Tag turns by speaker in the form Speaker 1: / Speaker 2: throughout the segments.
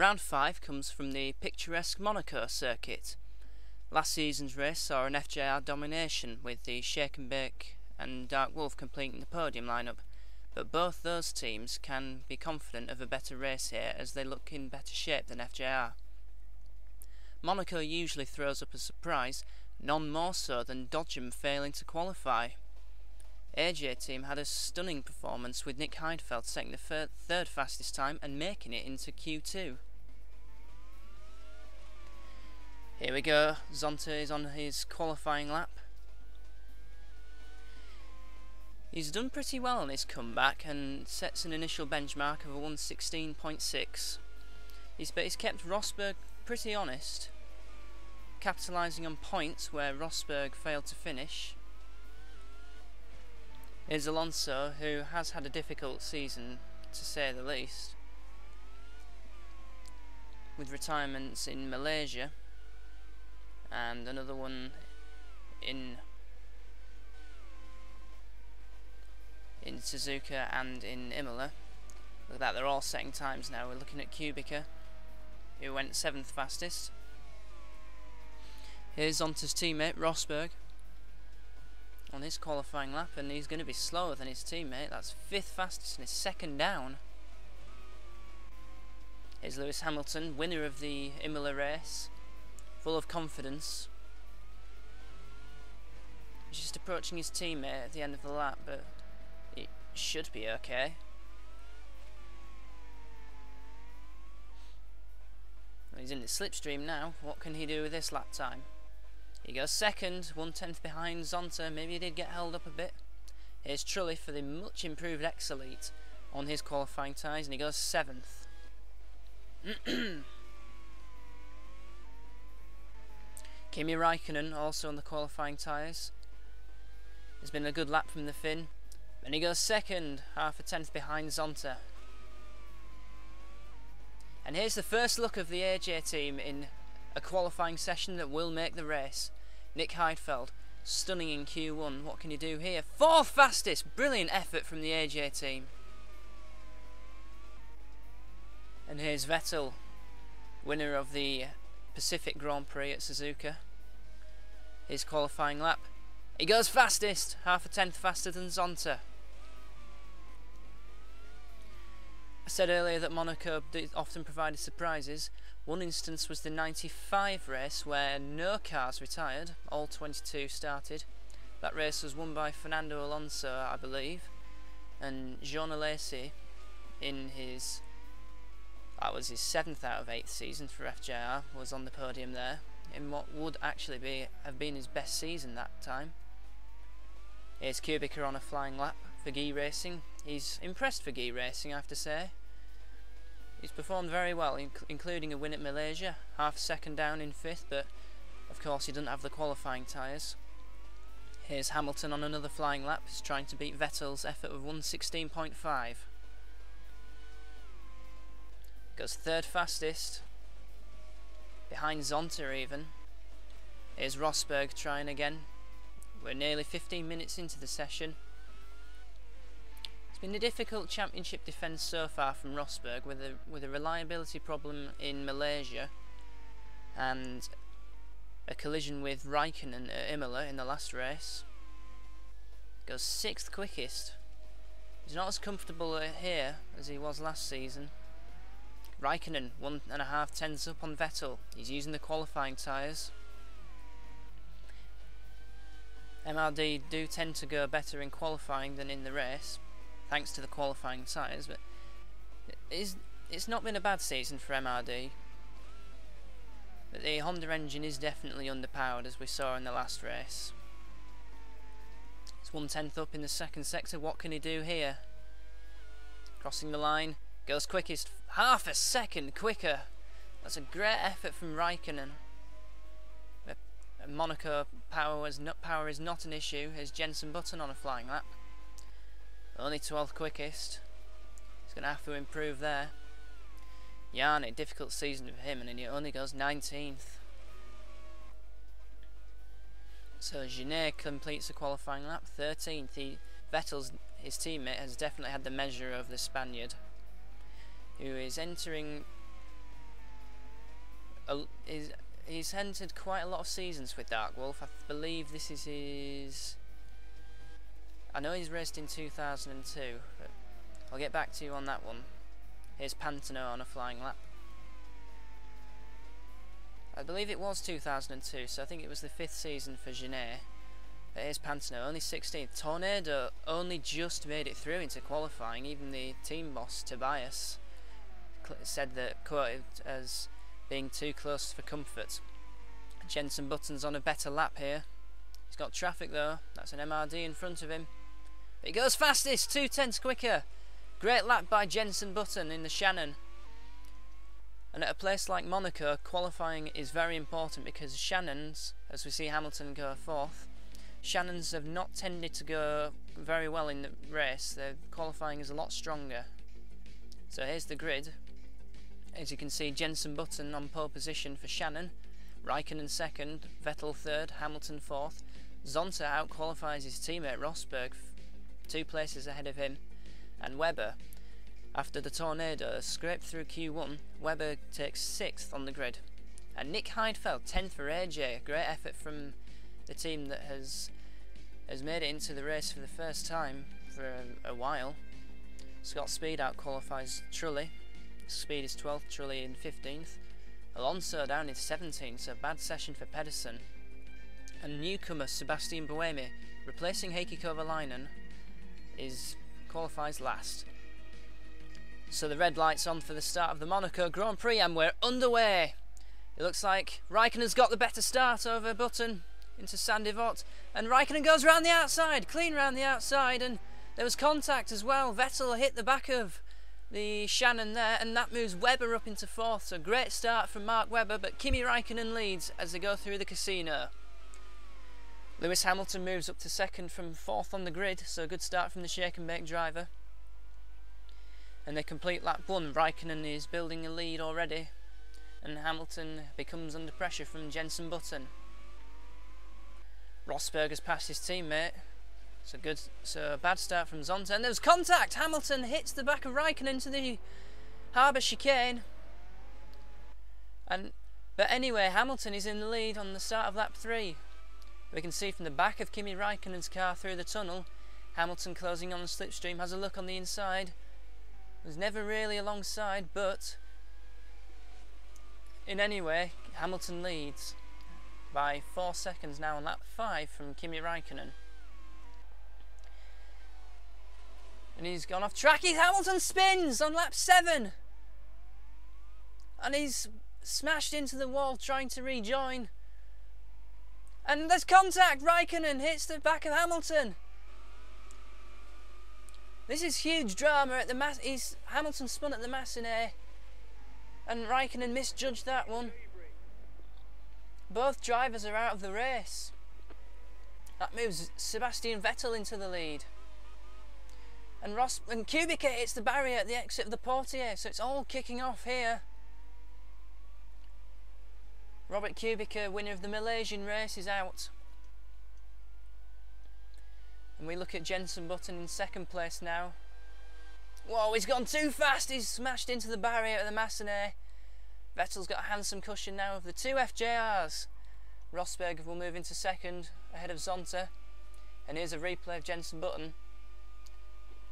Speaker 1: Round 5 comes from the picturesque Monaco circuit. Last season's race saw an FJR domination, with the Shake and Bake and Dark Wolf completing the podium lineup, but both those teams can be confident of a better race here as they look in better shape than FJR. Monaco usually throws up a surprise, none more so than Dodgem failing to qualify. AJ team had a stunning performance, with Nick Heidfeld setting the third fastest time and making it into Q2. Here we go, Zonta is on his qualifying lap. He's done pretty well on his comeback and sets an initial benchmark of a 1:16.6. He's kept Rosberg pretty honest, capitalising on points where Rosberg failed to finish. Here's Alonso, who has had a difficult season, to say the least, with retirements in Malaysia and another one in Suzuka and in Imola. Look at that, they're all setting times now. We're looking at Kubica, who went 7th fastest. Here's Zonta's teammate Rosberg on his qualifying lap, and he's going to be slower than his teammate. That's 5th fastest and his second down. Here's Lewis Hamilton, winner of the Imola race, full of confidence. He's just approaching his teammate at the end of the lap, but it should be okay. Well, he's in the slipstream now. What can he do with this lap time? He goes second, 1/10 behind Zonta. Maybe he did get held up a bit. Here's Trulli for the much improved X-Elite on his qualifying tyres, and he goes 7th. Kimi Raikkonen also on the qualifying tyres. There's been a good lap from the Finn, and he goes second, 1/10 behind Zonta. And here's the first look of the AJ team in a qualifying session that will make the race. Nick Heidfeld, stunning in Q1. What can you do here? 4th fastest! Brilliant effort from the AJ team. And here's Vettel, winner of the Pacific Grand Prix at Suzuka. His qualifying lap. He goes fastest, 1/10 faster than Zonta. I said earlier that Monaco often provided surprises. One instance was the 95 race where no cars retired, all 22 started. That race was won by Fernando Alonso, I believe, and Jean Alesi in his, that was his 7th out of 8th season for FJR, was on the podium there in what would actually have been his best season that time. Here's Kubica on a flying lap for Guy Racing. He's impressed for Guy Racing, I have to say. He's performed very well, including a win at Malaysia, half a second down in 5th, but of course he doesn't have the qualifying tyres. Here's Hamilton on another flying lap. He's trying to beat Vettel's effort of 1:16.5. Goes 3rd fastest, behind Zonta even. Here's Rosberg trying again. We're nearly 15 minutes into the session. It's been a difficult championship defence so far from Rosberg, with a reliability problem in Malaysia and a collision with Raikkonen at Imola in the last race. Goes 6th quickest. He's not as comfortable here as he was last season. Raikkonen 1.5 up on Vettel. He's using the qualifying tyres. MRD do tend to go better in qualifying than in the race, thanks to the qualifying tyres, but it's not been a bad season for MRD. But the Honda engine is definitely underpowered, as we saw in the last race. It's 1/10 up in the second sector. What can he do here? Crossing the line, goes quickest, half a second quicker. That's a great effort from Raikkonen. Monaco power is not an issue. Here's Jenson Button on a flying lap. Only 12th quickest. He's going to have to improve there. Yarni, difficult season for him, and he only goes 19th. So Genet completes a qualifying lap, 13th. His teammate, has definitely had the measure of the Spaniard, who is entering he's entered quite a lot of seasons with Dark Wolf. I believe this is his... I know he's raced in 2002, but I'll get back to you on that one. Here's Pantano on a flying lap. I believe it was 2002, so I think it was the 5th season for Genet. But here's Pantano, only 16th. Tornado only just made it through into qualifying. Even the team boss, Tobias, said that, quoted as being too close for comfort. Jenson Button's on a better lap here. He's got traffic though. That's an MRD in front of him. But he goes fastest, 2/10 quicker. Great lap by Jenson Button in the Shannon. And at a place like Monaco, qualifying is very important because Shannons, as we see Hamilton go 4th, Shannons have not tended to go very well in the race. Their qualifying is a lot stronger. So here's the grid. As you can see, Jenson Button on pole position for Shannon, Raikkonen 2nd, Vettel 3rd, Hamilton 4th. Zonta out-qualifies his teammate Rosberg, 2 places ahead of him, and Webber, after the Tornado scraped through Q1, Webber takes 6th on the grid. And Nick Heidfeld 10th for AJ, great effort from the team that has made it into the race for the first time for a while. Scott Speed out-qualifies Trulli. Speed is 12th, Trulli in 15th. Alonso down in 17th, so bad session for Pedersen. And newcomer Sebastian Buemi, replacing Heikki Kovalainen, qualifies last. So the red light's on for the start of the Monaco Grand Prix and we're underway. It looks like Raikkonen's got the better start over Button into Sandivot, and Raikkonen goes round the outside, clean round the outside, and there was contact as well. Vettel hit the back of the Shannon there, and that moves Webber up into 4th. So great start from Mark Webber, but Kimi Raikkonen leads as they go through the casino. Lewis Hamilton moves up to 2nd from 4th on the grid, so a good start from the shake and bake driver. And they complete lap 1. Raikkonen is building a lead already, and Hamilton becomes under pressure from Jenson Button. Rosberg has passed his teammate. So a bad start from Zonta, and there was contact. Hamilton hits the back of Raikkonen to the harbour chicane. But anyway, Hamilton is in the lead on the start of lap 3. We can see from the back of Kimi Raikkonen's car through the tunnel, Hamilton closing on the slipstream, has a look on the inside. Was never really alongside, but in any way, Hamilton leads by 4 seconds now on lap 5 from Kimi Raikkonen. And he's gone off track. Hamilton spins on lap 7. And he's smashed into the wall trying to rejoin. And there's contact. Raikkonen hits the back of Hamilton. This is huge drama at the Hamilton spun at the Massenet, and Raikkonen misjudged that one. Both drivers are out of the race. That moves Sebastian Vettel into the lead. And Kubica hits the barrier at the exit of the Portier, so it's all kicking off here. Robert Kubica, winner of the Malaysian race, is out. And we look at Jenson Button in 2nd place now. Whoa, he's gone too fast. He's smashed into the barrier at the Massenet. Vettel's got a handsome cushion now of the 2 FJRs. Rosberg will move into 2nd ahead of Zonta. And here's a replay of Jenson Button.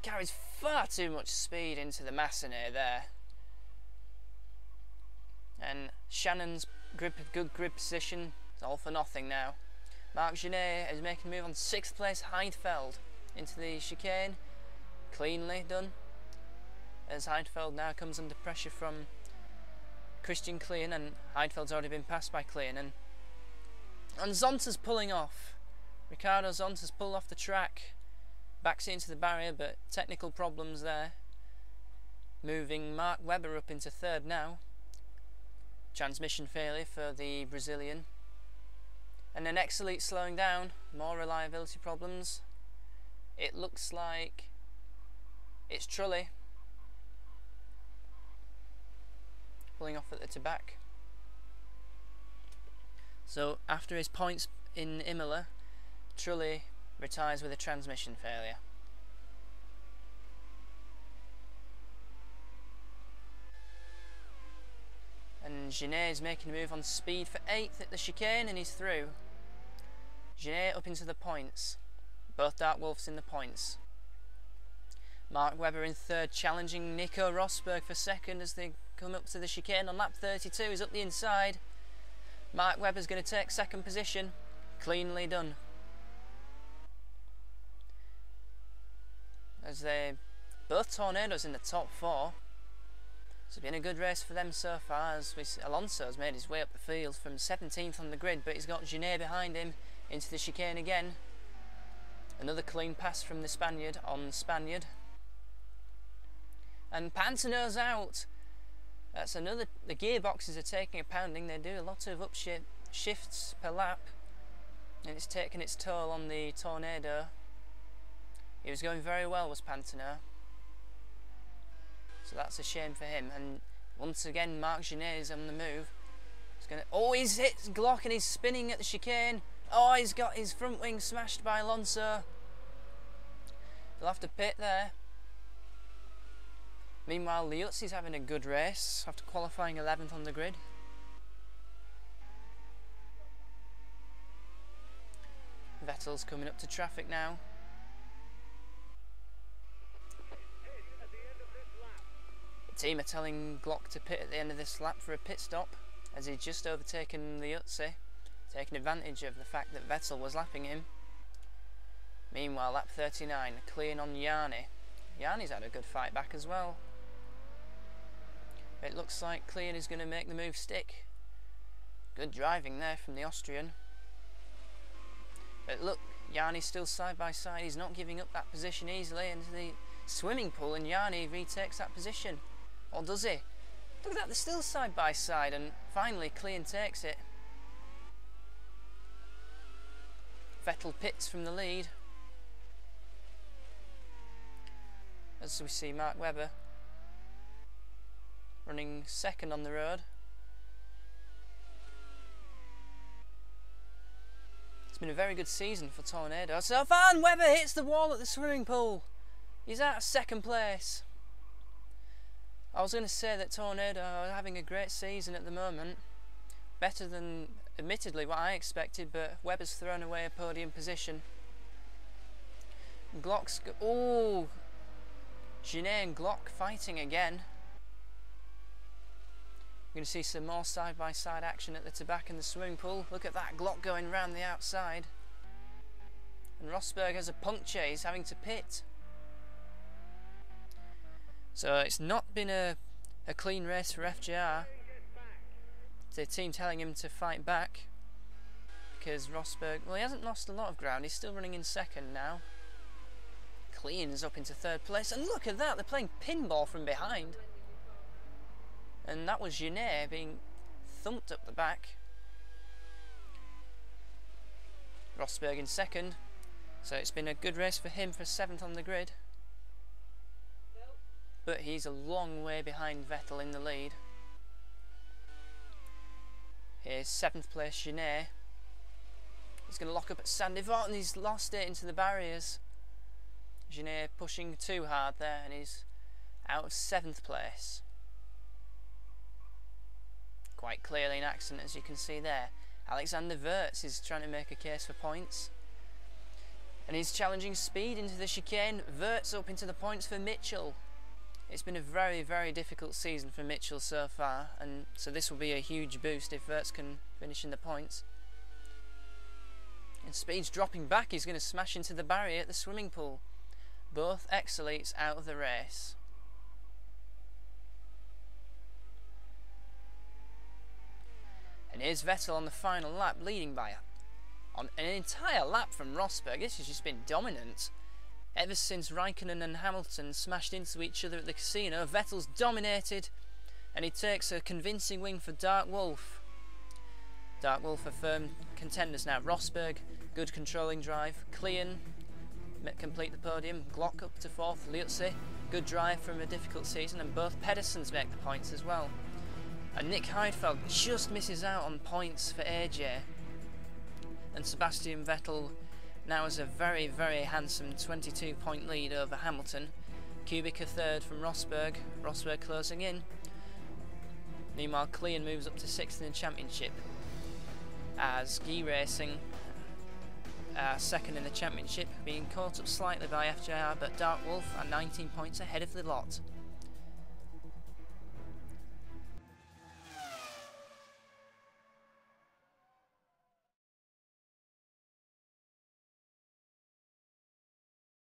Speaker 1: Carries far too much speed into the Massenet there. And Shannon's good grid position is all for nothing now. Marc Genet is making a move on 6th place Heidfeld into the chicane. Cleanly done. As Heidfeld now comes under pressure from Christian Klien, and Heidfeld's already been passed by Klien. And Zonta's pulling off. Ricardo Zonta's pulled off the track. Backs it into the barrier, but technical problems there. Moving Mark Webber up into 3rd now. Transmission failure for the Brazilian. And then X-Elite slowing down, more reliability problems. It looks like it's Trulli pulling off at the Tabac. So after his points in Imola, Trulli retires with a transmission failure. And Genet is making a move on speed for 8th at the chicane, and he's through. Genet up into the points. Both Dark Wolves in the points. Mark Webber in 3rd, challenging Nico Rosberg for 2nd as they come up to the chicane on lap 32. He's up the inside. Mark Webber's going to take 2nd position. Cleanly done. As they both Tornadoes in the top 4. It's been a good race for them so far, as Alonso's made his way up the field from 17th on the grid, but he's got Genet behind him into the chicane again. Another clean pass from the Spaniard on Spaniard. And Pantano's out. That's another. The gearboxes are taking a pounding. They do a lot of shifts per lap, and it's taking its toll on the Tornado. He was going very well, was Pantano. So that's a shame for him. And once again, Marc Genet is on the move. He's gonna. Oh, he's hit Glock and he's spinning at the chicane. Oh, he's got his front wing smashed by Alonso. They'll have to pit there. Meanwhile, Liuzzi's having a good race after qualifying 11th on the grid. Vettel's coming up to traffic now. The team are telling Glock to pit at the end of this lap for a pit stop, as he's just overtaken Liuzzi, taking advantage of the fact that Vettel was lapping him. Meanwhile, lap 39, clean on Yanni. Yanni's had a good fight back as well. It looks like Clean is going to make the move stick. Good driving there from the Austrian. But look, Yanni's still side by side. He's not giving up that position easily into the swimming pool, and Yanni retakes that position. Or does he? Look at that, they're still side by side, and finally Clean takes it. Vettel pits from the lead. As we see Mark Webber running 2nd on the road. It's been a very good season for Tornado so far, and Webber hits the wall at the swimming pool. He's out of 2nd place. I was going to say that Tornado are having a great season at the moment. Better than, admittedly, what I expected, but Webber's thrown away a podium position. Glock's... Oh! Genet and Glock fighting again. We're going to see some more side-by-side action at the back in the swimming pool. Look at that, Glock going round the outside. And Rosberg has a puncture, he's having to pit. So it's not been a clean race for FJR. The team telling him to fight back, because Rosberg, well, he hasn't lost a lot of ground, he's still running in 2nd now. Clean is up into 3rd place, and look at that, they're playing pinball from behind. And that was Genet being thumped up the back. Rosberg in 2nd, so it's been a good race for him for 7th on the grid. But he's a long way behind Vettel in the lead. Here's 7th place Genet. He's going to lock up at Sandy Fort, and he's lost it into the barriers. Genet pushing too hard there, and he's out of 7th place. Quite clearly an accident, as you can see there. Alexander Wirtz is trying to make a case for points, and he's challenging speed into the chicane. Wirtz up into the points for Mitchell. It's been a very, very difficult season for Mitchell so far, and so this will be a huge boost if Wirtz can finish in the points. And speed's dropping back, he's going to smash into the barrier at the swimming pool. Both ex-elites out of the race. And here's Vettel on the final lap, leading by on an entire lap from Rosberg. This has just been dominant. Ever since Raikkonen and Hamilton smashed into each other at the casino, Vettel's dominated, and he takes a convincing win for Dark Wolf. Dark Wolf are firm contenders now. Rosberg, good controlling drive. Klein, complete the podium. Glock up to 4th. Liuzzi, good drive from a difficult season, and both Pedersens make the points as well. And Nick Heidfeld just misses out on points for AJ. And Sebastian Vettel now has a very, very handsome 22-point lead over Hamilton. Kubica 3rd from Rosberg. Rosberg closing in. Meanwhile, Clean moves up to 6th in the championship, as Guy Racing 2nd in the championship, being caught up slightly by FJR, but Dark Wolf are 19 points ahead of the lot.